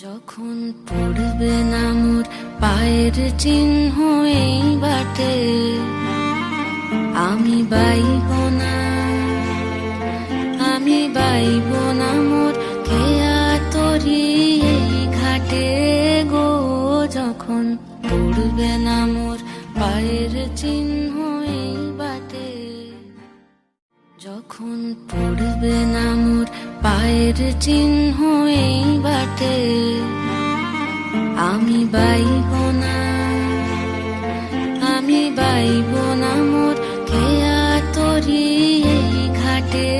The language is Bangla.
যখন পড়বে না মোর পায়ের চিহ্ন এই বাটে, আমি বাইব না, আমি বাইব না মোর খেয়া তরি এই ঘাটে গো। যখন পড়বে না মোর পায়ের চিহ্ন এই বাটে, যখন পড়বে না মোর পায়ের চিহ্ন এই বাটে, আমি বাইব না, আমি বাইব না মোর খেয়া তরি এই ঘাটে